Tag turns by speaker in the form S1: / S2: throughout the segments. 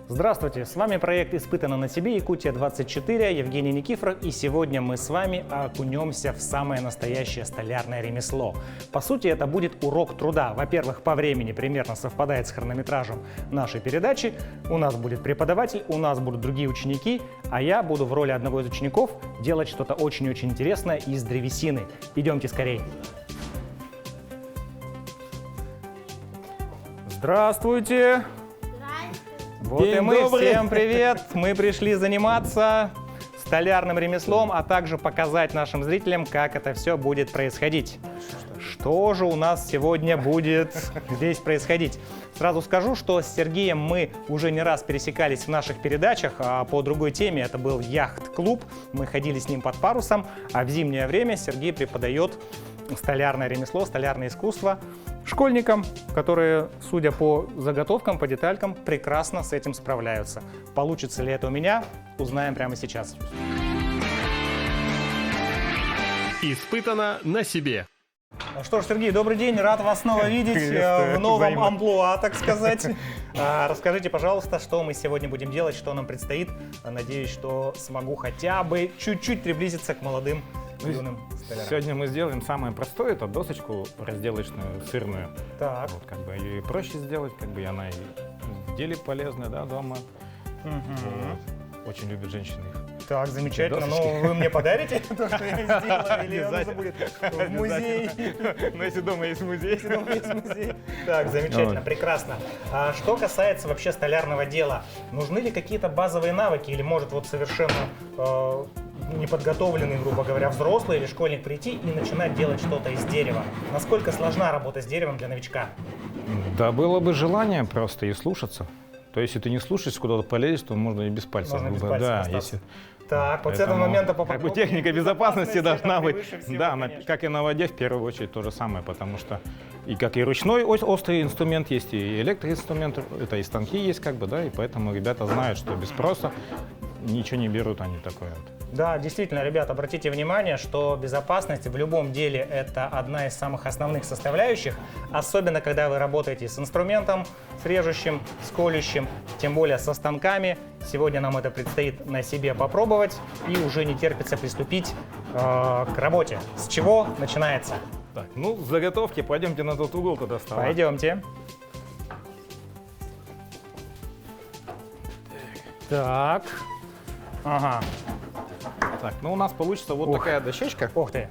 S1: Здравствуйте, с вами проект «Испытано на себе. Якутия-24», Евгений Никифоров, и сегодня мы с вами окунемся в самое настоящее столярное ремесло. По сути, это будет урок труда. Во-первых, по времени примерно совпадает с хронометражем нашей передачи. У нас будет преподаватель, у нас будут другие ученики, а я буду в роли одного из учеников делать что-то очень-очень интересное из древесины. Идемте скорей. Здравствуйте! Вот
S2: День
S1: и мы,
S2: добрый.
S1: всем привет! Мы пришли заниматься столярным ремеслом, а также показать нашим зрителям, как это все будет происходить. Что же у нас сегодня будет здесь происходить? Сразу скажу, что с Сергеем мы уже не раз пересекались в наших передачах, а по другой теме это был яхт-клуб. Мы ходили с ним под парусом, а в зимнее время Сергей преподает столярное ремесло, столярное искусство школьникам, которые, судя по заготовкам, по деталькам, прекрасно с этим справляются. Получится ли это у меня, узнаем прямо сейчас.
S2: Испытано на себе.
S1: Ну что ж, Сергей, добрый день, рад вас снова видеть
S2: Приветствую.
S1: в новом
S2: Взаимно.
S1: амплуа, так сказать. Расскажите, пожалуйста, что мы сегодня будем делать, что нам предстоит. Надеюсь, что смогу хотя бы чуть-чуть приблизиться к молодым юным столярам.
S3: Сегодня мы сделаем самое простое, это досочку разделочную, сырную.
S1: Так.
S3: Вот, как бы ее и проще сделать, как бы и она и в деле полезная, да, дома. Вот. Очень любят женщины их.
S1: Так, замечательно.
S3: Досочки.
S1: Ну, вы мне подарите то, что я сделал, или он
S3: Обязательно.
S1: будет в музей?
S3: Но если дома есть музей.
S1: Если дома есть музей. Так, замечательно,
S3: Вот.
S1: прекрасно. А что касается вообще столярного дела, нужны ли какие-то базовые навыки, или может вот совершенно неподготовленный, грубо говоря, взрослый или школьник прийти и начинать делать что-то из дерева? Насколько сложна работа с деревом для новичка?
S3: Да было бы желание просто и слушаться. То есть, если ты не слушаешься, куда-то полезешь, то можно и без пальцев.
S1: Можно без
S3: грубо.
S1: пальцев
S3: Да,
S1: остаться.
S3: если...
S1: Так, вот с этого
S3: Поэтому,
S1: момента
S3: как бы техника безопасности должна быть, да,
S1: конечно.
S3: как и на воде в первую очередь то же самое, потому что и как и ручной острый инструмент есть, и электроинструмент, это и станки есть, как бы, да, и поэтому ребята знают, что без спроса ничего не берут они такое.
S1: Да, действительно, ребят, обратите внимание, что безопасность в любом деле – это одна из самых основных составляющих, особенно когда вы работаете с инструментом, с режущим, с колющим, тем более со станками. Сегодня нам это предстоит на себе попробовать, и уже не терпится приступить к работе. С чего начинается?
S3: Так, ну, заготовки, пойдемте на тот угол туда стола.
S1: Пойдемте. Так. Ага.
S3: Так, ну, у нас получится вот
S1: Ух.
S3: такая дощечка,
S1: Ух ты.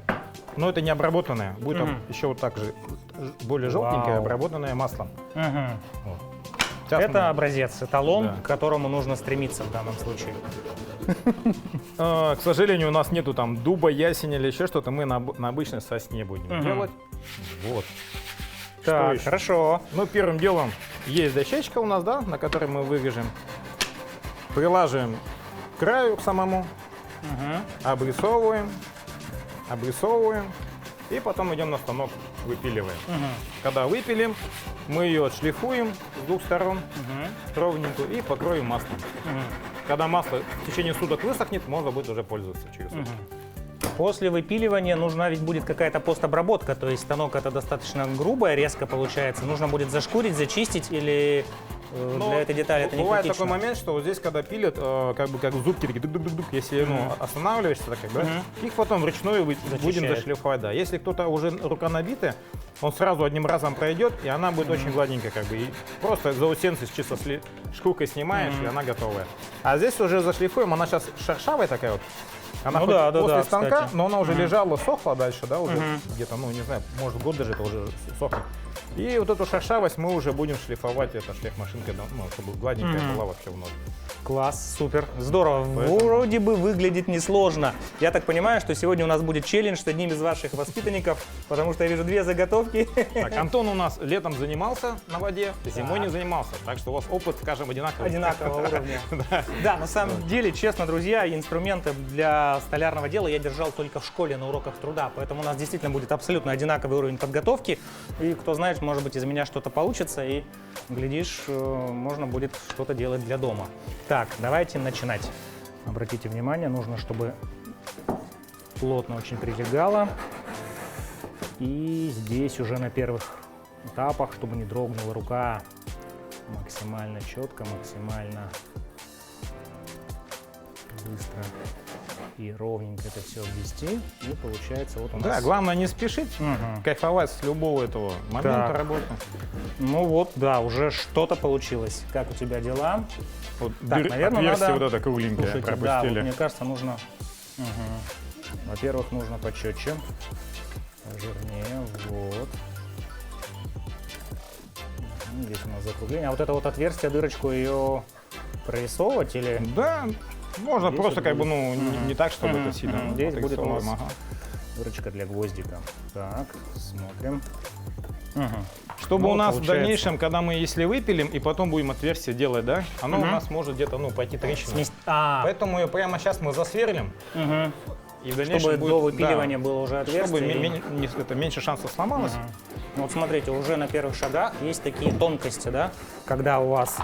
S3: но это не обработанная, будет еще вот так же, более желтенькая,
S1: Вау.
S3: обработанная маслом.
S1: Мгм.
S3: Вот. Сейчас
S1: Это
S3: мы-
S1: образец, эталон,
S3: Да.
S1: к которому нужно стремиться в данном случае.
S3: К сожалению, у нас нету там дуба, ясеня или еще что-то, мы на обычной сосне будем
S1: Мгм.
S3: делать. Вот. Что
S1: Так,
S3: еще?
S1: хорошо.
S3: Ну, первым делом есть дощечка у нас, да, на которой мы вырежем. Прилаживаем к краю к самому, обрисовываем, и потом идем на станок, выпиливаем. Когда выпилим, мы ее отшлифуем с двух сторон ровненькую и покроем маслом. Когда масло в течение суток высохнет, можно будет уже пользоваться через сутки.
S1: После выпиливания нужна ведь будет какая-то постобработка, то есть станок это достаточно грубая, резко получается. Нужно будет зашкурить, зачистить или
S3: Но
S1: для этой детали это не
S3: бывает
S1: критично?
S3: такой момент, что вот здесь, когда пилят, как бы как зубки такие, дук-дук-дук, если останавливаешься, так как бы, их потом вручную будем
S1: Зачищает.
S3: зашлифовать. Да. Если кто-то уже рука набитая, он сразу одним разом пройдет, и она будет очень гладенькая, как бы. И просто заусенцы чисто шкуркой снимаешь, и она готовая. А здесь уже зашлифуем, она сейчас шершавая такая вот. Она
S1: Ну
S3: хоть
S1: да, да,
S3: после
S1: да,
S3: станка,
S1: кстати.
S3: но она уже лежала, сохла дальше, да, уже где-то, ну не знаю, может год даже это уже сохнет. И вот эту шершавость мы уже будем шлифовать, это шлифмашинкой, да, ну, чтобы гладенькая была вообще в ноль.
S1: Класс, супер, здорово.
S3: Поэтому-
S1: Вроде бы выглядит несложно. Я так понимаю, что сегодня у нас будет челлендж с одним из ваших воспитанников, потому что я вижу две заготовки.
S3: Так, Антон у нас летом занимался на воде, зимой не занимался, так что у вас опыт, скажем, одинаковый.
S1: Одинакового уровня. Да, на самом деле, честно, друзья, инструменты для столярного дела я держал только в школе на уроках труда, поэтому у нас действительно будет абсолютно одинаковый уровень подготовки. И кто знает, может быть, из меня что-то получится, и, глядишь, можно будет что-то делать для дома. Так, давайте начинать. Обратите внимание, нужно, чтобы плотно очень прилегало. И здесь уже на первых этапах, чтобы не дрогнула рука. максимально четко, максимально быстро и ровненько это все ввести. И получается вот у нас...
S3: Да, главное не спешить, кайфовать с любого этого момента
S1: Так.
S3: работы.
S1: Ну вот, да, уже что-то получилось. Как у тебя дела?
S3: Вот
S1: Так, наверное,
S3: отверстие
S1: надо...
S3: вот это кругленькое
S1: Слушайте, да, вот
S3: пропустили.
S1: мне кажется, нужно... Во-первых, нужно почетче, жирнее, вот. Здесь у нас закругление. А вот это вот отверстие, дырочку ее прорисовывать или...
S3: Да, можно
S1: Здесь
S3: просто
S1: вот
S3: как бы,
S1: будет.
S3: ну, не так, чтобы это сильно.
S1: Здесь будет у нас
S3: отрисовываем, ага.
S1: дырочка для гвоздика. Так, смотрим.
S3: Чтобы
S1: Ну,
S3: у нас в
S1: получается.
S3: дальнейшем, когда мы, если выпилим, и потом будем отверстие делать, да, оно у нас может где-то, ну, пойти трещиной. Поэтому ее прямо сейчас мы засверлим, и в дальнейшем
S1: Чтобы
S3: будет,
S1: до выпиливания
S3: да,
S1: было уже отверстие.
S3: чтобы
S1: и-
S3: это меньше шансов сломалось.
S1: Ну вот смотрите, уже на первых шагах есть такие тонкости, да, когда у вас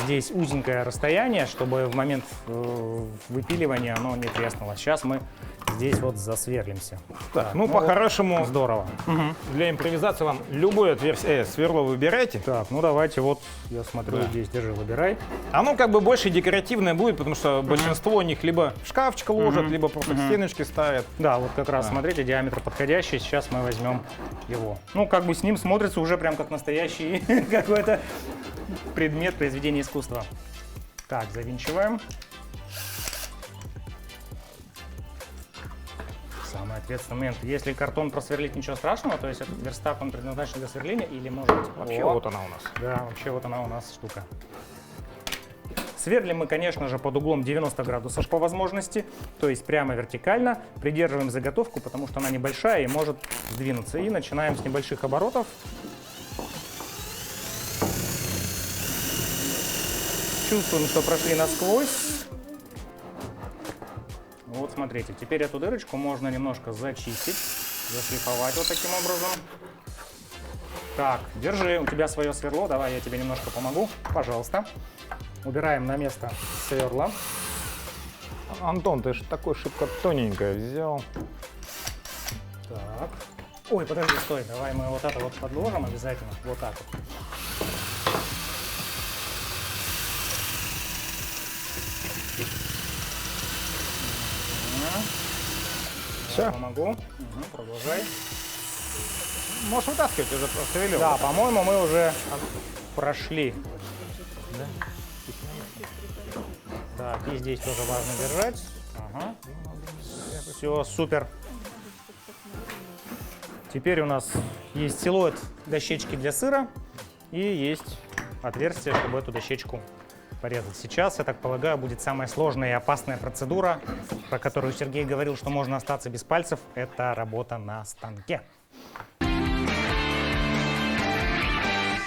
S1: здесь узенькое расстояние, чтобы в момент выпиливания оно не треснуло. Сейчас мы здесь вот засверлимся.
S3: Так, ну,
S1: вот
S3: по-хорошему,
S1: здорово.
S3: для импровизации вам любое отверстие, сверло выбирайте.
S1: Так, ну давайте вот, я смотрю,
S3: Да.
S1: здесь, держи, выбирай.
S3: Оно как бы больше декоративное будет, потому что большинство них либо в шкафчик ложат, либо просто к стеночке ставят.
S1: Да, вот как раз,
S3: Да.
S1: смотрите, диаметр подходящий, сейчас мы возьмем его. Ну, как бы с ним смотрится уже прям как настоящий какой-то предмет произведения искусства. Так, завинчиваем. Самый ответственный момент. Если картон просверлить, ничего страшного, то есть этот верстак, он предназначен для сверления или может быть...
S3: Вообще
S1: О,
S3: вот она у нас.
S1: да, вообще вот она у нас штука. Сверлим мы, конечно же, под углом 90 градусов по возможности, то есть прямо вертикально. Придерживаем заготовку, потому что она небольшая и может сдвинуться. И начинаем с небольших оборотов. Чувствуем, что прошли насквозь. Вот смотрите, теперь эту дырочку можно немножко зачистить, зашлифовать вот таким образом. Так, держи, у тебя свое сверло, давай я тебе немножко помогу, пожалуйста. Убираем на место сверла.
S3: Антон, ты же такой шибко тоненькое взял.
S1: Так. Ой, подожди, стой, давай мы вот это вот подложим обязательно, вот так вот.
S3: Все.
S1: Помогу. Продолжай.
S3: Можешь вытаскивать, уже просверлил.
S1: Да, по-моему, мы уже прошли. Так, и здесь тоже важно держать. Ага. Все, супер. Теперь у нас есть силуэт дощечки для сыра и есть отверстие, чтобы эту дощечку порезать. Сейчас, я так полагаю, будет самая сложная и опасная процедура, про которую Сергей говорил, что можно остаться без пальцев. Это работа на станке.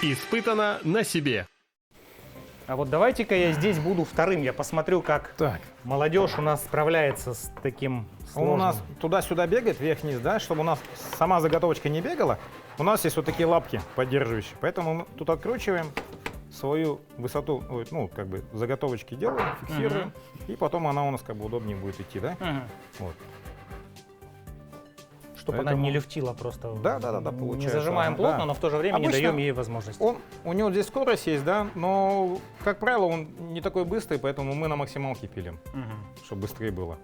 S2: Испытано на себе.
S1: А вот давайте-ка я здесь буду вторым. Я посмотрю, как
S3: Так,
S1: молодежь у нас справляется с таким
S3: он
S1: сложным.
S3: у нас туда-сюда бегает, вверх-вниз, да, чтобы у нас сама заготовочка не бегала. У нас есть вот такие лапки поддерживающие, поэтому мы тут откручиваем свою высоту, ой, ну, как бы заготовочки делаем, фиксируем, и потом она у нас как бы удобнее будет идти, да? Вот.
S1: Чтобы она
S3: Поэтому-
S1: не люфтила просто.
S3: Да,
S1: Не
S3: получается.
S1: зажимаем
S3: ага,
S1: плотно,
S3: да.
S1: но в то же время
S3: Обычно
S1: не даем ей возможность.
S3: У него здесь скорость есть, да, но, как правило, он не такой быстрый, поэтому мы на максималке пилим, чтобы быстрее было.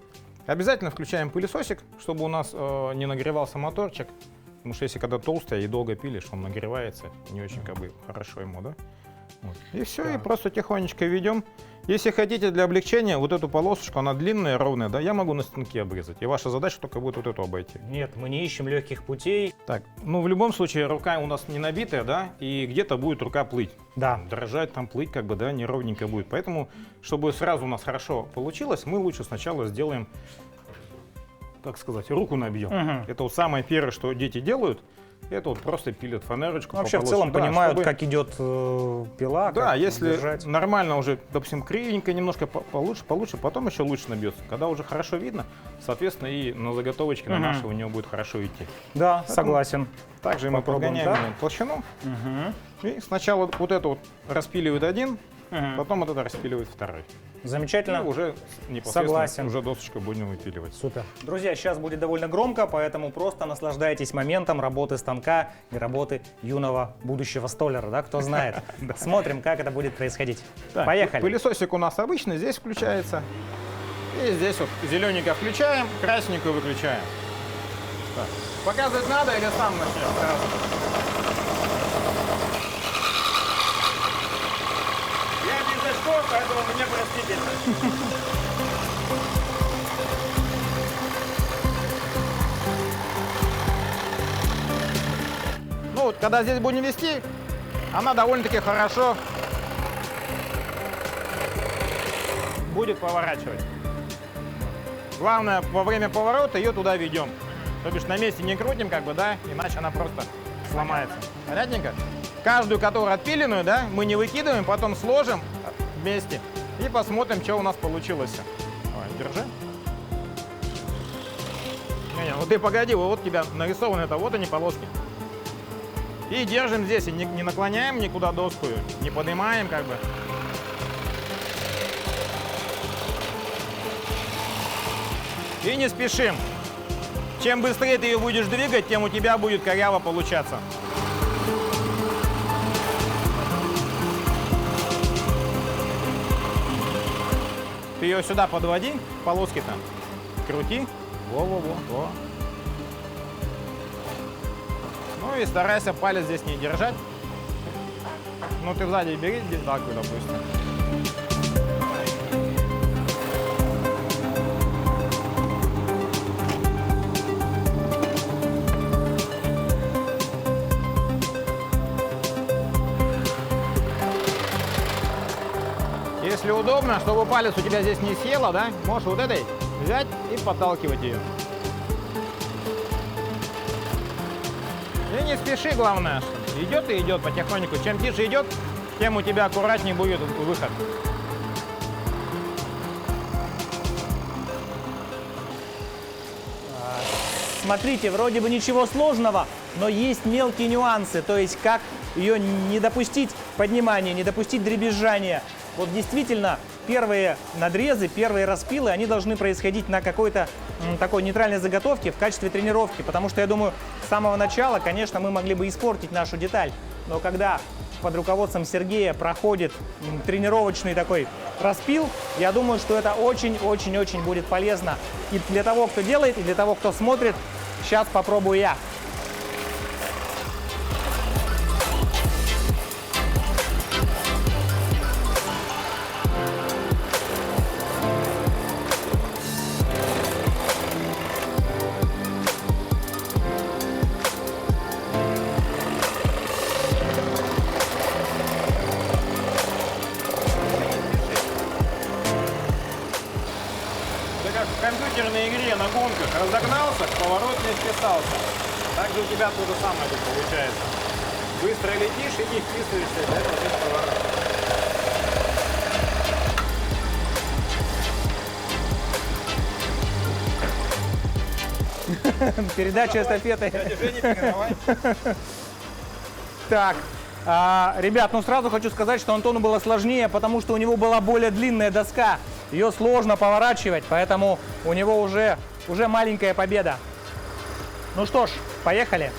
S3: Обязательно включаем пылесосик, чтобы у нас не нагревался моторчик, потому что если когда толстый и долго пилишь, он нагревается, не очень как бы хорошо ему, да. Вот. И все, и
S1: Так.
S3: просто тихонечко ведем. Если хотите для облегчения, вот эту полосочку, она длинная, ровная, да, я могу на станке обрезать. И ваша задача только будет вот эту обойти.
S1: Нет, мы не ищем легких путей.
S3: Так, ну в любом случае рука у нас не набитая, да, и где-то будет рука плыть.
S1: Да.
S3: Дрожать, там плыть, как бы, да, неровненько будет. Поэтому, чтобы сразу у нас хорошо получилось, мы лучше сначала сделаем, так сказать, руку набьем. Это вот самое первое, что дети делают, это вот просто пилят фанерочку.
S1: Вообще
S3: по
S1: в целом
S3: полоске. Да,
S1: понимают,
S3: чтобы-
S1: как идет пила,
S3: Да,
S1: как
S3: если
S1: держать.
S3: нормально уже, допустим, кривенько, немножко получше, потом еще лучше набьется. Когда уже хорошо видно, соответственно, и на заготовочке на нашей у него будет хорошо идти.
S1: Да, согласен.
S3: Также мы
S1: Попробуем
S3: подгоняем
S1: так.
S3: толщину. И сначала вот это вот распиливает один, потом вот это распиливает второй.
S1: Замечательно.
S3: И уже непосредственно
S1: Согласен.
S3: уже досочку будем выпиливать.
S1: Супер. Друзья, сейчас будет довольно громко, поэтому просто наслаждайтесь моментом работы станка и работы юного будущего столяра, да, кто знает. Смотрим, как это будет происходить.
S3: Так,
S1: Поехали.
S3: Пылесосик у нас обычный, здесь включается. И здесь вот зелененькое включаем, красненькую выключаем. Так. Показывать надо или сам начнем сразу? Я без очков, поэтому мне простительно. Ну вот, когда здесь будем вести, она довольно-таки хорошо будет поворачивать. Главное, во время поворота ее туда ведем. То бишь на месте не крутим, как бы, да, иначе она просто сломается. Понятненько? Каждую, которую отпиленную, да, мы не выкидываем, потом сложим вместе и посмотрим, что у нас получилось. Давай, держи. Не, ну ты погоди, вот у тебя нарисованы это, вот они полоски. И держим здесь, и не наклоняем никуда доску, не поднимаем, как бы. И не спешим. Чем быстрее ты ее будешь двигать, тем у тебя будет коряво получаться. Ты ее сюда подводи, полоски там, крути. Во. Ну и старайся палец здесь не держать. Ну ты сзади бери детальку, допустим. Если удобно, чтобы палец у тебя здесь не съело, да, можешь вот этой взять и подталкивать ее. И не спеши, главное. Идет и идет потихоньку. Чем тише идет, тем у тебя аккуратнее будет выход.
S1: Смотрите, вроде бы ничего сложного, но есть мелкие нюансы, то есть как ее не допустить поднимания, не допустить дребезжания. Вот действительно, первые надрезы, первые распилы, они должны происходить на какой-то такой нейтральной заготовке в качестве тренировки, потому что, я думаю, с самого начала, конечно, мы могли бы испортить нашу деталь, но когда под руководством Сергея проходит тренировочный такой распил, я думаю, что это очень-очень-очень будет полезно и для того, кто делает, и для того, кто смотрит. Сейчас попробую я.
S3: В компьютерной игре на гонках разогнался, поворот не вписался. Также у тебя то же самое тут получается. Быстро летишь и не вписываешься, для этого здесь поворот.
S1: Передача эстафеты.
S3: Движение передавай.
S1: Так, ребят, ну сразу хочу сказать, что Антону было сложнее, потому что у него была более длинная доска. Ее сложно поворачивать, поэтому у него уже маленькая победа. Ну что ж, поехали.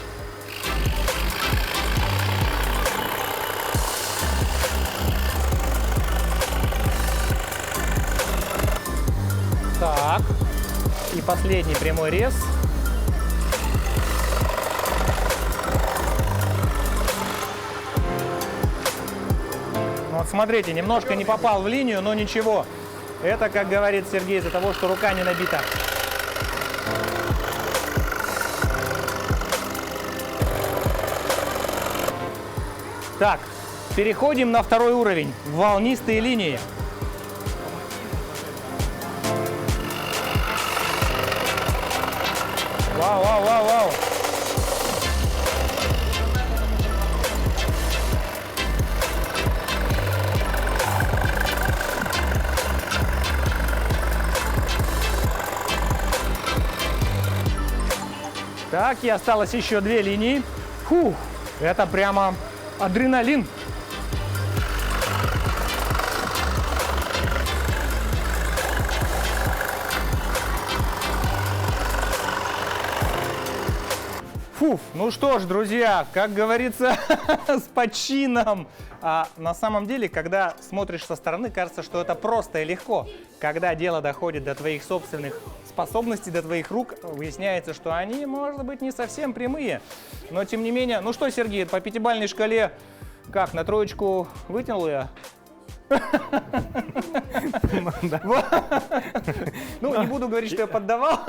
S1: Так, и последний прямой рез. Вот смотрите, немножко не попал в линию, но ничего. Это, как говорит Сергей, из-за того, что рука не набита. Так, переходим на второй уровень. Волнистые линии. Вау, вау, вау, вау. Так, и осталось еще 2 линии. Фух, это прямо адреналин. Фуф, ну что ж, друзья, как говорится, с почином. А на самом деле, когда смотришь со стороны, кажется, что это просто и легко. Когда дело доходит до твоих собственных способностей, до твоих рук, выясняется, что они, может быть, не совсем прямые. Но тем не менее, ну что, Сергей, по пятибалльной шкале, как, на троечку вытянул я? Ну, не буду говорить, что я поддавал.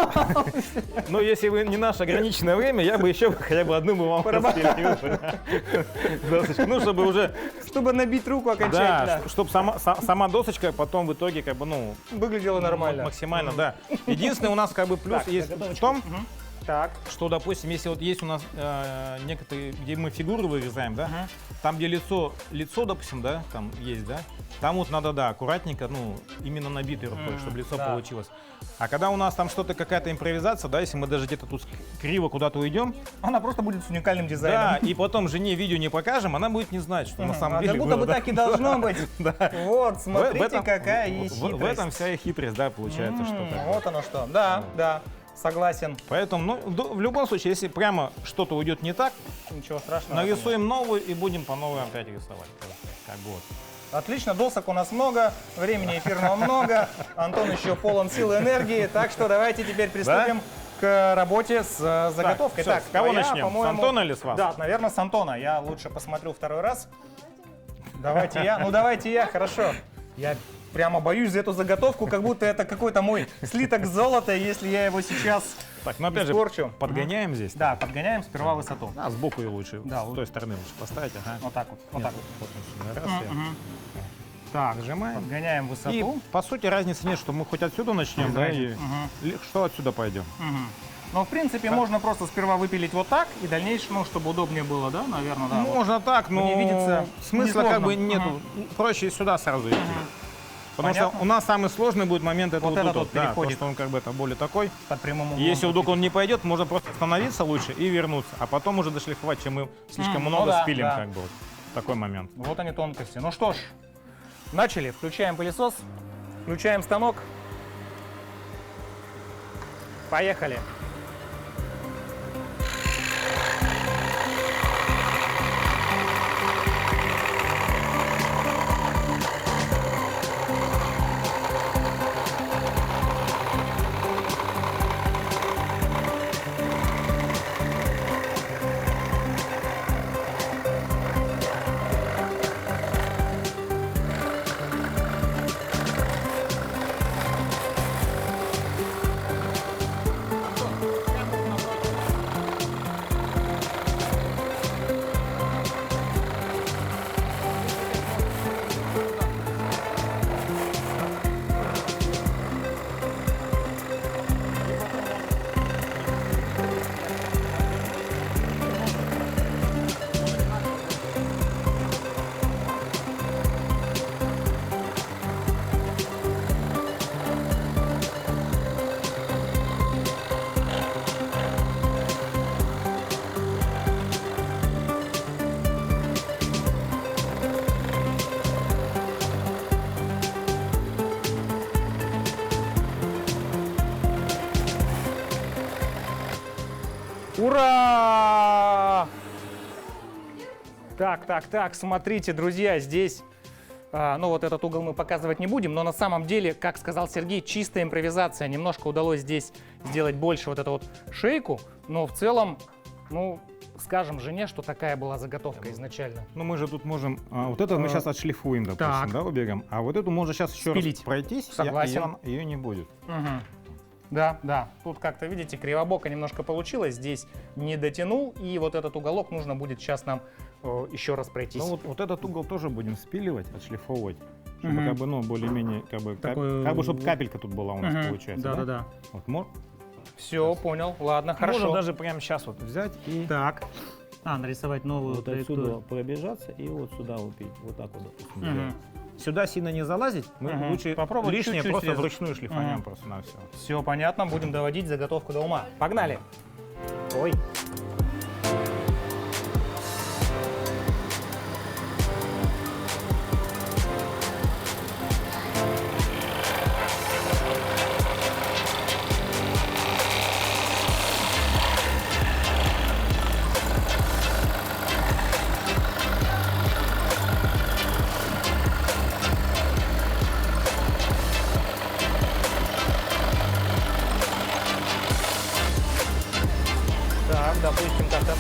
S3: Ну, если бы не наше ограниченное время, я бы еще хотя бы одну бы вам распилил. Досочку. Ну, чтобы уже...
S1: Чтобы набить руку окончательно.
S3: Да, чтобы сама досочка потом в итоге как бы, ну...
S1: Выглядела нормально.
S3: Максимально, да. Единственное, у нас как бы плюс есть в том,
S1: Так.
S3: что, допустим, если вот есть у нас некоторые, где мы фигуры вырезаем, да, там, где лицо, допустим, да, там есть, да, там вот надо, да, аккуратненько, ну, именно набитой рукой, чтобы лицо получилось. А когда у нас там что-то, какая-то импровизация, да, если мы даже где-то тут криво куда-то уйдем,
S1: Она просто будет с уникальным дизайном.
S3: да, и потом жене видео не покажем, она будет не знать, что на самом деле
S1: Как будто
S3: было,
S1: бы
S3: да.
S1: так и должно быть. Вот, смотрите,
S3: этом-
S1: какая есть хитрость.
S3: В этом вся и хитрость, да, получается, что так.
S1: Вот оно что. Да, да, согласен.
S3: Поэтому, ну, в любом случае, если прямо что-то уйдет не так,
S1: Ничего страшного.
S3: нарисуем новую и будем по новой опять рисовать. Как бы вот.
S1: Отлично, досок у нас много, времени эфирного много, Антон еще полон сил и энергии, так что давайте теперь приступим к работе с заготовкой.
S3: всё, с кого
S1: твоя,
S3: начнем? С
S1: по-моему-
S3: Антона или с вас?
S1: Да, наверное, с Антона. Я лучше посмотрю второй раз. Давайте я. Ну, давайте я, хорошо. Я прямо боюсь за эту заготовку, как будто это какой-то мой слиток золота, если я его сейчас
S3: Так, ну опять же,
S1: испорчу.
S3: подгоняем здесь.
S1: Да, подгоняем сперва высоту.
S3: А, сбоку ее лучше,
S1: Да,
S3: с той стороны лучше поставить. Ага.
S1: Вот так вот, вот так вот.
S3: Вот он сюда. Раз,
S1: Так,
S3: Нажимаем.
S1: подгоняем
S3: И,
S1: высоту.
S3: по сути, разницы нет, что мы хоть отсюда начнем, да, и что отсюда пойдем.
S1: Но, в принципе, можно просто сперва выпилить вот так, и дальнейшее, ну, чтобы удобнее было, да, наверное, да. вот.
S3: Можно так, но
S1: Мне видится
S3: смысла
S1: несложно.
S3: как бы нету. Проще сюда сразу идти. Потому
S1: Понятно.
S3: что у нас самый сложный будет момент это
S1: Вот
S3: вот
S1: этот
S3: тут
S1: вот
S3: да,
S1: переходит.
S3: потому что он как бы это более такой.
S1: Под прямым углом.
S3: Если вдруг он не пойдет, можно просто остановиться лучше и вернуться, а потом уже дошлифовать, чем мы слишком
S1: ну
S3: много
S1: да,
S3: спилим,
S1: да.
S3: как бы вот такой момент.
S1: Вот они тонкости. Ну что ж, начали. Включаем пылесос, включаем станок. Поехали. Ура! Так, смотрите, друзья, здесь, ну вот этот угол мы показывать не будем, но на самом деле, как сказал Сергей, чистая импровизация. Немножко удалось здесь сделать больше вот эту вот шейку, но в целом, ну, скажем жене, что такая была заготовка изначально.
S3: Ну мы же тут можем, вот это мы сейчас отшлифуем, допустим,
S1: так.
S3: да, уберем, а вот эту можно сейчас еще раз
S1: Спилить.
S3: пройтись,
S1: Согласен.
S3: ее не будет.
S1: Мгм. Да, да. Тут как-то, видите, кривобоко немножко получилось. Здесь не дотянул, и вот этот уголок нужно будет сейчас нам еще раз пройтись.
S3: Ну вот этот угол тоже будем спиливать, отшлифовывать, чтобы
S1: Мгм.
S3: как бы, ну, более-менее, как бы, чтобы капелька тут была у нас, получается, да?
S1: Да.
S3: Вот,
S1: Все, понял. Ладно, хорошо.
S3: Можно даже прямо сейчас вот взять и
S1: Так. Нарисовать новую
S3: вот
S1: траекторию.
S3: отсюда пробежаться и вот сюда упить, вот так вот, допустим,
S1: Мгм.
S3: сделать. Сюда сильно не залазить, мы
S1: Мгм.
S3: лучше
S1: Попробуй
S3: лишнее
S1: чуть-чуть
S3: просто
S1: резать.
S3: вручную шлифанем
S1: Мгм.
S3: просто на все.
S1: Все понятно, будем доводить заготовку до ума. Погнали. Ой.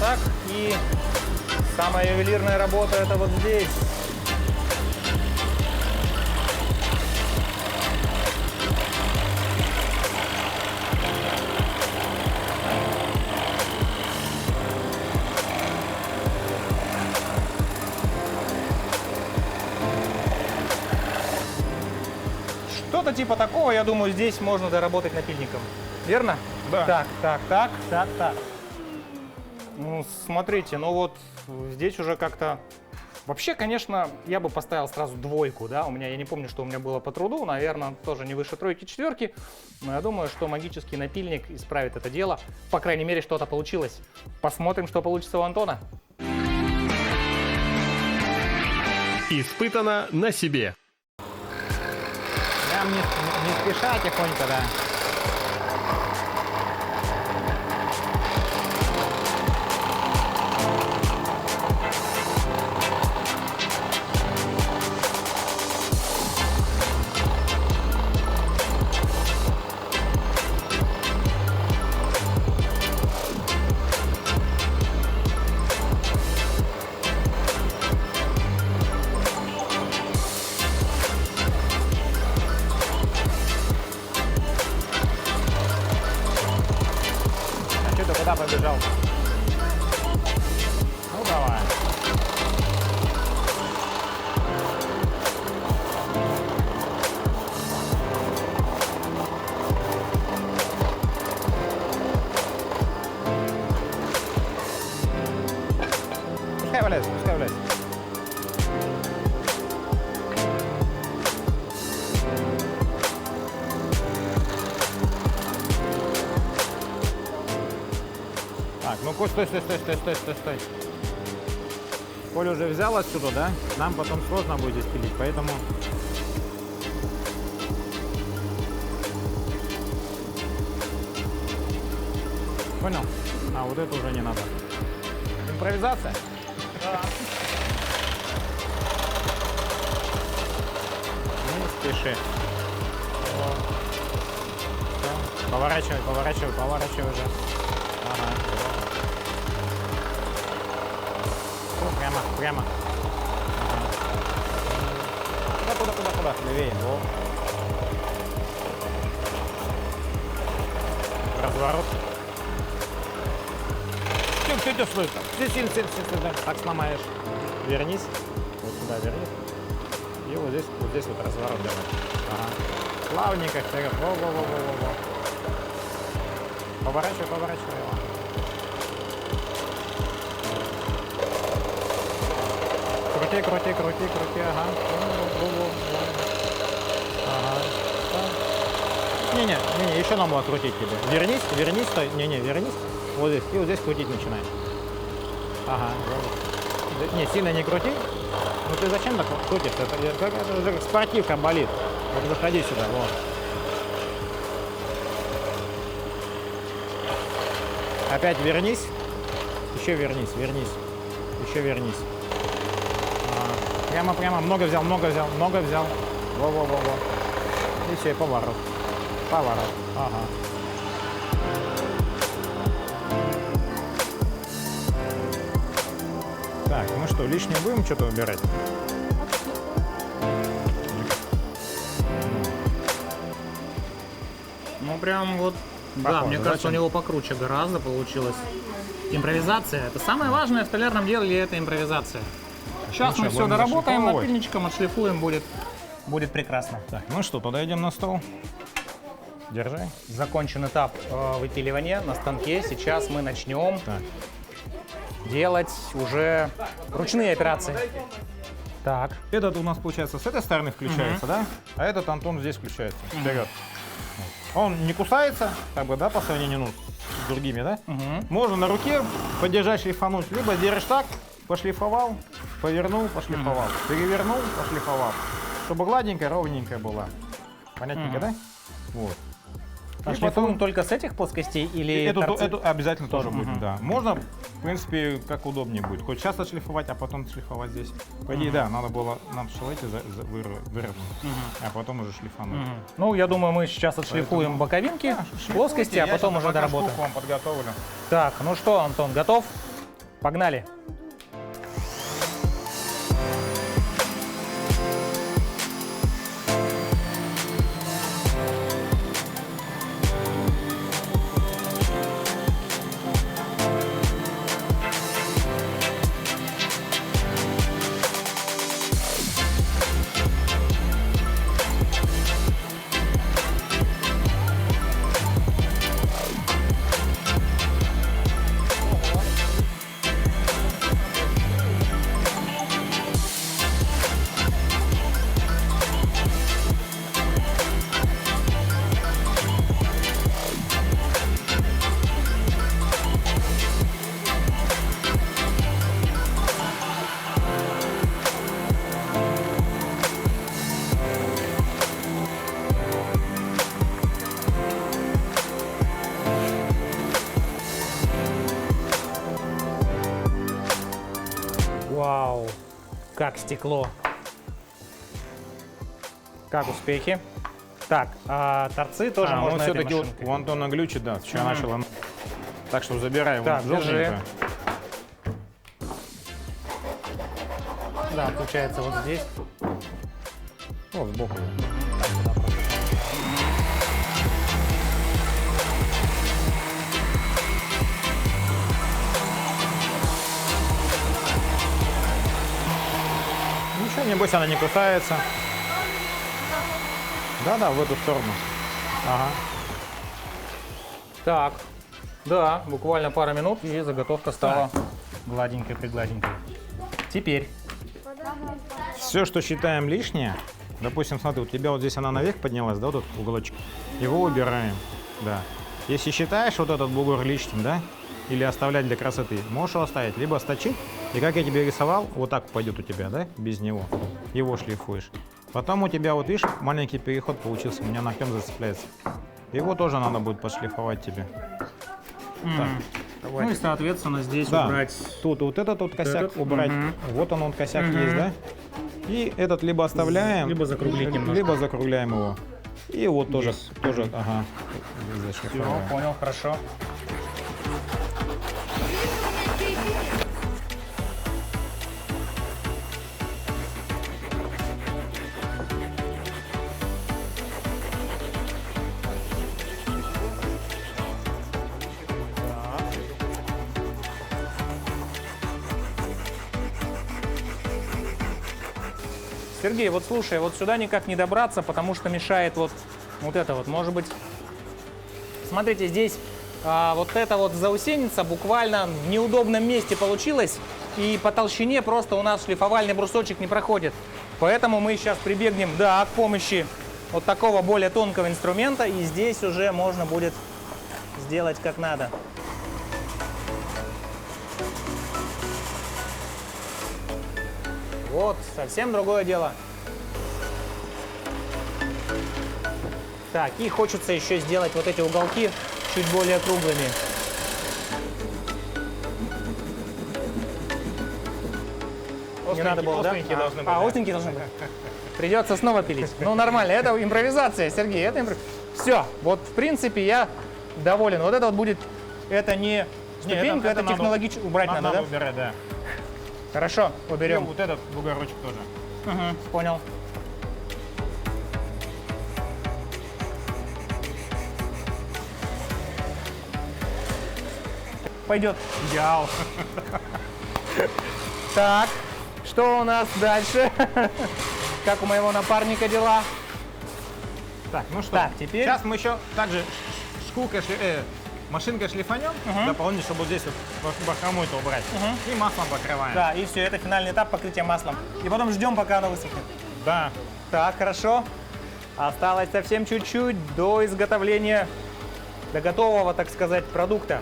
S1: так. И самая ювелирная работа это вот здесь. Что-то типа такого, я думаю, здесь можно доработать напильником. Верно?
S3: Да.
S1: Так. Ну, смотрите, ну вот здесь уже как-то... Вообще, конечно, я бы поставил сразу двойку, да, я не помню, что у меня было по труду, наверное, тоже не выше тройки, четверки, но я думаю, что магический напильник исправит это дело. По крайней мере, что-то получилось. Посмотрим, что получится у Антона.
S2: Испытано на себе.
S3: Прям не спеша, тихонько, да. Куда побежал? Ну давай. Пускай валяется, пускай валяется. Так, ну Коль, стой. Коль уже взял отсюда, да? Нам потом сложно будет здесь пилить, поэтому... Понял? А, вот это уже не надо. Импровизация?
S1: Да.
S3: Не спеши. Поворачивай уже. Ага. Прямо. Ага. Куда? Левее. Во. Разворот. Все, стой. Сильно. Так сломаешь. Вернись. Вот сюда вернись. И вот здесь вот разворот делай. Ага. Плавненько вперед. Во. Поворачивай его. Крути, ага. Ага. Не, еще нам надо крутить тебе. Вернись, стой. Вернись. Вот здесь. И вот здесь крутить начинай. Ага. Не, сильно не крути. Ну ты зачем так крутишь? Это уже как спортивка болит. Вот заходи сюда, вот. Опять вернись. Еще вернись. Еще вернись. Прямо. Много взял. Во. И все, и поворот. Ага. Так, ну что, лишнее будем что-то убирать?
S1: Ну прям вот,
S3: Похоже,
S1: да, мне кажется,
S3: зачем?
S1: у него покруче гораздо получилось. Импровизация. Это самое важное в столярном деле, это импровизация. Сейчас
S3: Ну
S1: мы
S3: что,
S1: все
S3: будем
S1: доработаем,
S3: зашлифовывать?
S1: напильничком отшлифуем, будет прекрасно.
S3: Так, ну что, туда идем на стол. Держи.
S1: Закончен этап выпиливания на станке. Сейчас мы начнем
S3: Так.
S1: делать уже ручные операции. Так.
S3: Этот у нас, получается, с этой стороны включается, да? А этот, Антон, здесь включается. Вперед. Он не кусается, как бы, да, по сравнению с другими, да? Можно на руке подержать, шлифануть. Либо держишь так, пошлифовал, повернул, пошлифовал. Перевернул, пошлифовал. Чтобы гладенькая, ровненькая была. Понятненько, да? Вот.
S1: А шлифуем только с этих плоскостей или
S3: Эту обязательно тоже
S1: Тоже,
S3: будет, да. Можно, в принципе, как удобнее будет. Хоть сейчас отшлифовать, а потом шлифовать здесь. По идее, да, надо было нам эти выровнять, а потом уже шлифануть.
S1: Ну, я думаю, мы сейчас отшлифуем боковинки, плоскости, а потом уже доработаем.
S3: Я вам подготовлю.
S1: Так, ну что, Антон, готов? Погнали. Вау, как стекло. Как успехи? Так, а торцы тоже
S3: Он
S1: можно этой
S3: все-таки вот
S1: машинкой.
S3: у Антона глючит, да, вчера начал. Так что забирай
S1: Так,
S3: вот
S1: держи.
S3: желтенькую.
S1: Да, получается вот здесь.
S3: Вот сбоку. Ничего, небось она не кусается. Да-да, в эту сторону. Ага.
S1: Так, да, буквально пара минут, и заготовка стала гладенькой-пригладенькой. Теперь.
S3: Все, что считаем лишнее, допустим, смотри, у тебя вот здесь она наверх поднялась, да, вот этот уголочек, его убираем, да. Если считаешь вот этот бугор лишним, да, или оставлять для красоты, можешь его оставить, либо сточить, и как я тебе рисовал, вот так пойдет у тебя, да, без него, его шлифуешь. Потом у тебя, вот видишь, маленький переход получился, у меня ногтем зацепляется. Его тоже надо будет подшлифовать тебе. Так.
S1: Ну и, соответственно, здесь
S3: Да.
S1: убрать.
S3: Тут вот этот вот косяк
S1: Этот,
S3: убрать. Вот он косяк есть, да? И этот либо оставляем,
S1: Либо закруглить немножко.
S3: либо закругляем его. И вот тоже, ага,
S1: Все,
S3: зашлифовываем.
S1: понял, хорошо. Сергей, вот слушай, вот сюда никак не добраться, потому что мешает вот это вот. Может быть, смотрите, здесь вот эта вот заусеница буквально в неудобном месте получилась, и по толщине просто у нас шлифовальный брусочек не проходит. Поэтому мы сейчас прибегнем, да, к помощи вот такого более тонкого инструмента, и здесь уже можно будет сделать как надо. Вот, совсем другое дело. Так, и хочется еще сделать вот эти уголки чуть более круглыми. Не надо было, да?
S3: остренькие должны быть, да.
S1: Остренькие должны быть. Придется снова пилить. Ну, нормально, это импровизация, Сергей, это Все, вот в принципе я доволен. Вот это вот будет, это не ступенька, это
S3: надо-
S1: технологично. Убрать надо, да?
S3: убирать, да.
S1: Хорошо,
S3: И
S1: уберем.
S3: вот этот бугорочек тоже.
S1: Мгм, понял. Пойдет.
S3: Идеал.
S1: Так, что у нас дальше? Как у моего напарника дела?
S3: Так, ну что,
S1: Так, теперь-
S3: сейчас мы еще также шкуркой, машинкой шлифанем, дополнительно, чтобы вот здесь вот бахрому это убрать. И маслом покрываем.
S1: Да, и все, это финальный этап покрытия маслом. И потом ждем, пока оно высохнет.
S3: Да.
S1: Так, хорошо. Осталось совсем чуть-чуть до изготовления, до готового, так сказать, продукта.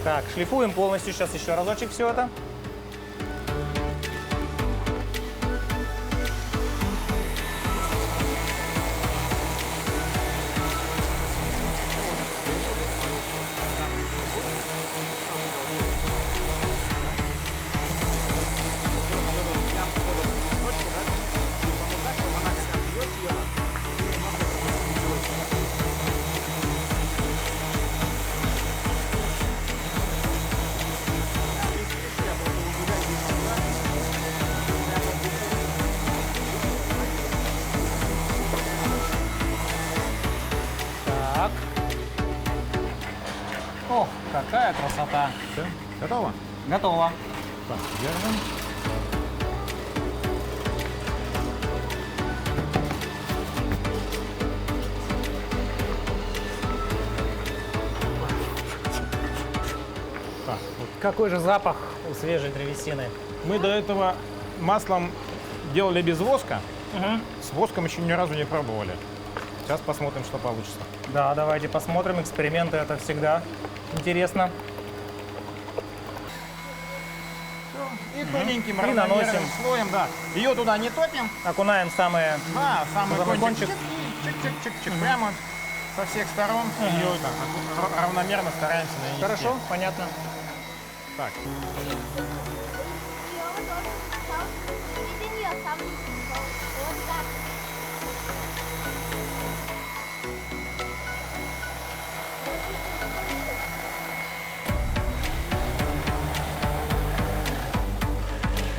S1: Так, шлифуем полностью сейчас еще разочек все это. какая красота.
S3: Все, готово?
S1: Готово.
S3: Так, держим. Так, вот.
S1: Какой же запах у свежей древесины.
S3: Мы до этого маслом делали без воска. С воском еще ни разу не пробовали. Сейчас посмотрим, что получится.
S1: Да, давайте посмотрим. Эксперименты это всегда интересно.
S3: И тоненьким
S1: И
S3: равномерным
S1: наносим.
S3: слоем, да. Ее туда не топим.
S1: Окунаем самые...
S3: Да, самый
S1: Самый
S3: кончик.
S1: кончик.
S3: Чик-чик-чик-чик. Прямо со всех сторон. Ее так равномерно стараемся нанести.
S1: Хорошо, понятно.
S3: Так.
S4: Вот так.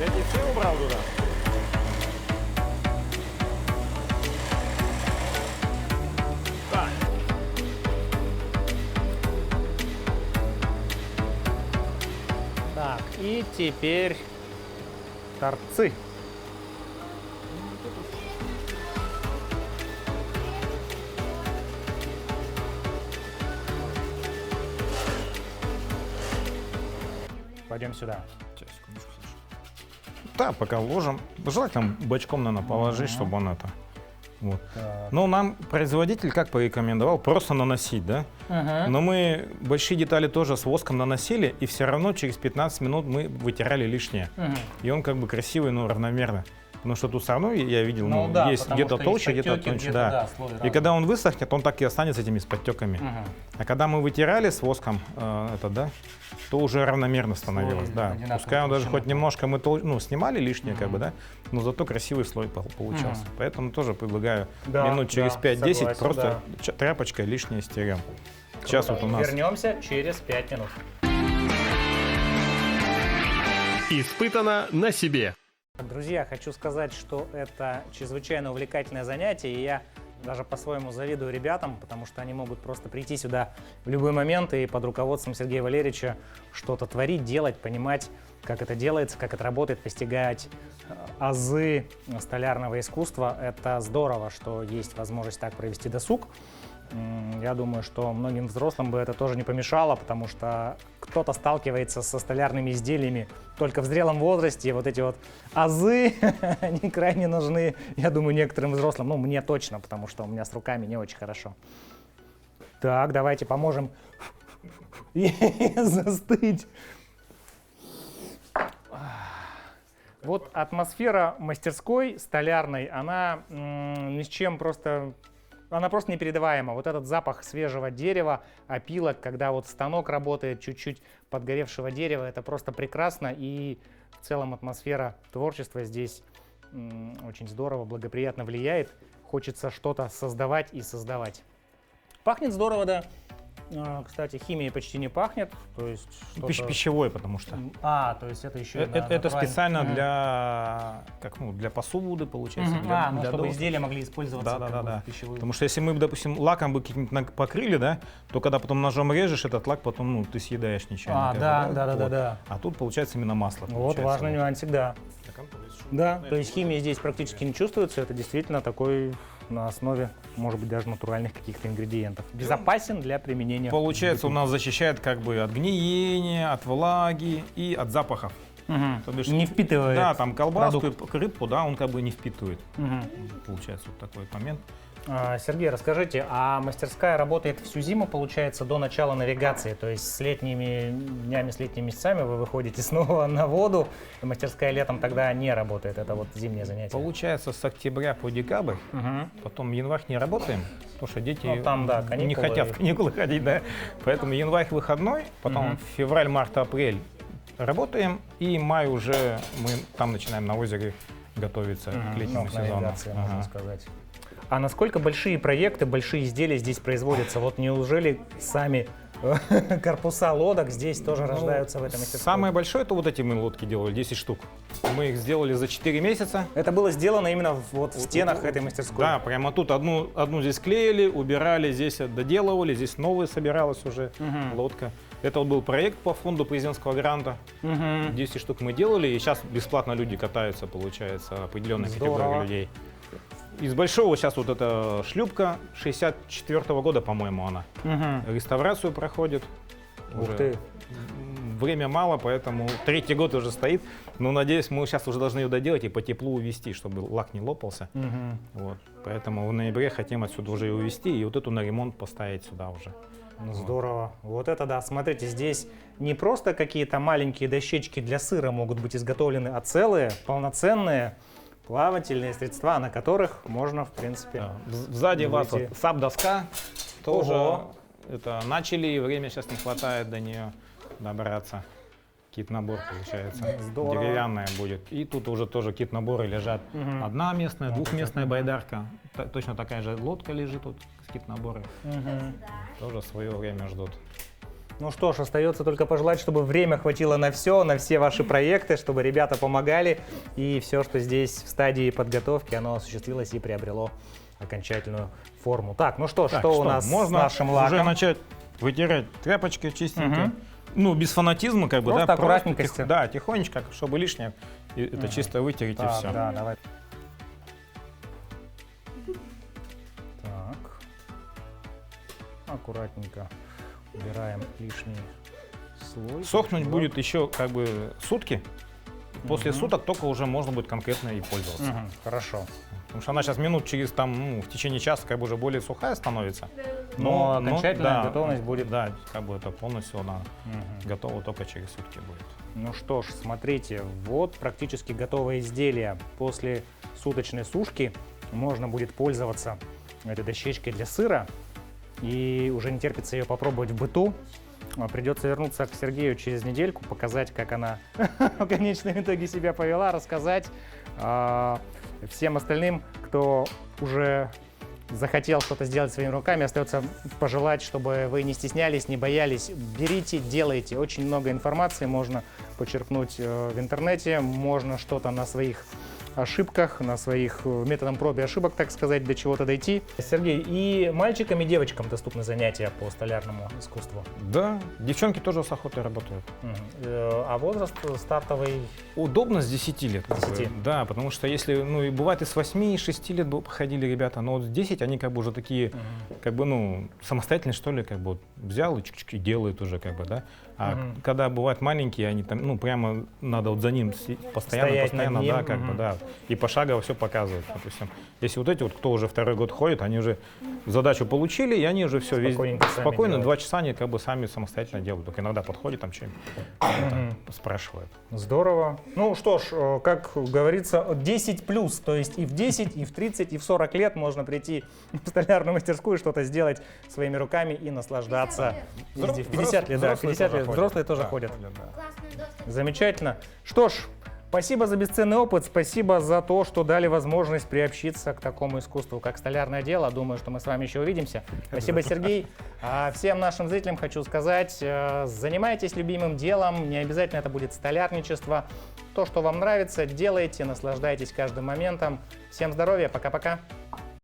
S3: Я все убрал туда. Так.
S1: Так, и теперь торцы. Пойдем сюда.
S3: Сейчас, секундочку, Саша. Да, пока ложим. Желательно бочком, наверное, положить, чтобы он это... Вот. Но нам производитель как порекомендовал? Просто наносить, да? Но мы большие детали тоже с воском наносили, и все равно через 15 минут мы вытирали лишнее. И он как бы красивый, но равномерно. Потому что тут все равно, я видел,
S1: Ну да,
S3: есть
S1: потому
S3: где-то
S1: что
S3: толще,
S1: есть
S3: где-то
S1: подтеки,
S3: тоньше.
S1: где-то,
S3: Да.
S1: да, слой
S3: И
S1: разный.
S3: когда он высохнет, он так и останется этими с подтеками. А когда мы вытирали с воском да, то уже равномерно становилось.
S1: Слой
S3: Да.
S1: одинаковой
S3: Пускай он даже
S1: толщины.
S3: хоть немножко мы снимали лишнее, как бы, да, но зато красивый слой получался. Поэтому тоже предлагаю
S1: Да,
S3: минут через
S1: да,
S3: 5-10
S1: согласен,
S3: просто тряпочкой лишнее стерем. Сейчас вот у нас...
S1: Вернемся через 5 минут.
S2: Испытано на себе.
S1: Друзья, хочу сказать, что это чрезвычайно увлекательное занятие, и я даже по-своему завидую ребятам, потому что они могут просто прийти сюда в любой момент и под руководством Сергея Валерьевича что-то творить, делать, понимать, как это делается, как это работает, постигать азы столярного искусства. Это здорово, что есть возможность так провести досуг. Я думаю, что многим взрослым бы это тоже не помешало, потому что кто-то сталкивается со столярными изделиями только в зрелом возрасте. И вот эти вот азы, они крайне нужны, я думаю, некоторым взрослым. Ну, мне точно, потому что у меня с руками не очень хорошо. Так, давайте поможем застыть. Вот атмосфера мастерской столярной, она ни с чем просто... Она просто непередаваема. Вот этот запах свежего дерева, опилок, когда вот станок работает, чуть-чуть подгоревшего дерева, это просто прекрасно. И в целом атмосфера творчества здесь очень здорово, благоприятно влияет. Хочется что-то создавать и создавать. Пахнет здорово, да. Кстати, химией почти не пахнет. То есть
S3: Пищевой, потому что.
S1: то есть это еще
S3: Это специально для посуды, получается. для
S1: чтобы
S3: досок.
S1: изделия могли использоваться
S3: Да.
S1: в пищевую.
S3: Потому что если мы, допустим, лаком бы каким-нибудь покрыли, да, то когда потом ножом режешь этот лак, потом ты съедаешь нечаянно. как бы,
S1: Да.
S3: А тут получается именно масло.
S1: Вот
S3: получается.
S1: важный нюансик, да. Да, то есть химия здесь практически не чувствуется. Это действительно такой на основе, может быть, даже натуральных каких-то ингредиентов. Безопасен для применения.
S3: Получается, у нас защищает как бы от гниения, от влаги и от запахов. То бишь,
S1: Не впитывает.
S3: Да, там колбаску,
S1: продукт.
S3: рыбку, да, он как бы не впитывает. Получается вот такой момент.
S1: Сергей, расскажите, а мастерская работает всю зиму, получается, до начала навигации? То есть с летними днями, с летними месяцами вы выходите снова на воду, и мастерская летом тогда не работает, это вот зимнее занятие?
S3: Получается, с октября по декабрь, потом январь не работаем, потому что дети
S1: Ну, там, да,
S3: не
S1: каникулы.
S3: хотят в каникулы ходить, да. Поэтому январь выходной, потом февраль, март, апрель работаем, и май уже мы там начинаем на озере готовиться к летнему сезону.
S1: Навигация, можно сказать. А насколько большие проекты, большие изделия здесь производятся? Вот неужели сами корпуса лодок здесь тоже рождаются в этом мастерской?
S3: Самое большое, это вот эти мы лодки делали, 10 штук. Мы их сделали за 4 месяца.
S1: Это было сделано именно вот в стенах этой мастерской?
S3: Да, прямо тут одну здесь клеили, убирали, здесь доделывали, здесь новая собиралась уже лодка. Это вот был проект по фонду президентского гранта. 10 штук мы делали, и сейчас бесплатно люди катаются, получается, определенная
S1: Здорово.
S3: категория людей. Из большого сейчас вот эта шлюпка 64-го года, по-моему, она. Реставрацию проходит.
S1: Ух
S3: Уже
S1: ты.
S3: Время мало, поэтому 3-й год уже стоит. Но надеюсь, мы сейчас уже должны ее доделать и по теплу увезти, чтобы лак не лопался. Вот. Поэтому в ноябре хотим отсюда уже ее увезти и вот эту на ремонт поставить сюда уже.
S1: Ну, здорово. Вот это да. Смотрите, здесь не просто какие-то маленькие дощечки для сыра могут быть изготовлены, а целые, полноценные плавательные средства, на которых можно, в принципе,
S3: Да. Сзади вас
S1: выйти.
S3: вот сап-доска тоже.
S1: Ого.
S3: Это начали, и время сейчас не хватает до нее добраться. Кит-набор получается.
S1: Здорово.
S3: Деревянная будет. И тут уже тоже кит-наборы лежат. Одноместная, двухместная байдарка. Точно такая же лодка лежит тут с кит-набором. Тоже свое время ждут.
S1: Ну что ж, остается только пожелать, чтобы время хватило на все ваши проекты, чтобы ребята помогали, и все, что здесь в стадии подготовки, оно осуществилось и приобрело окончательную форму. Так, ну что,
S3: Так,
S1: что у нас
S3: можно
S1: с нашим
S3: уже
S1: лаком?
S3: начать вытирать тряпочки чистенькие. Ну, без фанатизма, как бы,
S1: Просто
S3: да.
S1: аккуратненько.
S3: Да, тихонечко, чтобы лишнее это чисто вытереть и
S1: Так,
S3: все.
S1: да, давай. Так. Аккуратненько убираем лишний слой.
S3: Сохнуть будет еще как бы сутки. После суток только уже можно будет конкретно и пользоваться.
S1: Хорошо.
S3: Потому что она сейчас минут через там, в течение часа как бы уже более сухая становится.
S1: Но окончательная
S3: да,
S1: готовность будет.
S3: Да, как бы это полностью она готова только через сутки будет.
S1: Ну что ж, смотрите, вот практически готовое изделие. После суточной сушки можно будет пользоваться этой дощечкой для сыра. И уже не терпится ее попробовать в быту. Придется вернуться к Сергею через недельку, показать, как она в конечном итоге себя повела, рассказать всем остальным, кто уже захотел что-то сделать своими руками. Остается пожелать, чтобы вы не стеснялись, не боялись. Берите, делайте. Очень много информации можно почерпнуть в интернете. Можно что-то на своих ошибках, на своих методом проб и ошибок, так сказать, до чего-то дойти. Сергей, и мальчикам, и девочкам доступны занятия по столярному искусству.
S3: Да, девчонки тоже с охотой работают.
S1: А возраст стартовый?
S3: Удобно с 10 лет. как бы.
S1: 10.
S3: Да, потому что если, ну и бывает и с 8, и 6 лет бы походили ребята, но вот с 10 они как бы уже такие, как бы, ну, самостоятельные, что ли, как бы вот взял и чик-чик и делает уже, как бы, да. А когда бывают маленькие, они там, ну, прямо надо вот за ним постоянно,
S1: Стоять над ним.
S3: да, как бы, да. И пошагово все показывают, допустим. Если вот эти вот, кто уже 2-й год ходит, они уже задачу получили, и они уже все
S1: Спокойненько сами
S3: спокойно,
S1: делают.
S3: 2 часа они как бы сами самостоятельно делают. Только иногда подходят там что-нибудь спрашивают.
S1: Здорово. Ну что ж, как говорится, 10 плюс, то есть и в 10, и в 30, и в 40 лет можно прийти в столярную мастерскую, что-то сделать своими руками и наслаждаться. Везде. В 50 лет, да, в 50 лет взрослые тоже ходят.
S4: Классный доступ.
S1: Замечательно. Что ж, спасибо за бесценный опыт, спасибо за то, что дали возможность приобщиться к такому искусству, как столярное дело. Думаю, что мы с вами еще увидимся. Спасибо, Сергей. А всем нашим зрителям хочу сказать, занимайтесь любимым делом, не обязательно это будет столярничество. То, что вам нравится, делайте, наслаждайтесь каждым моментом. Всем здоровья, пока-пока.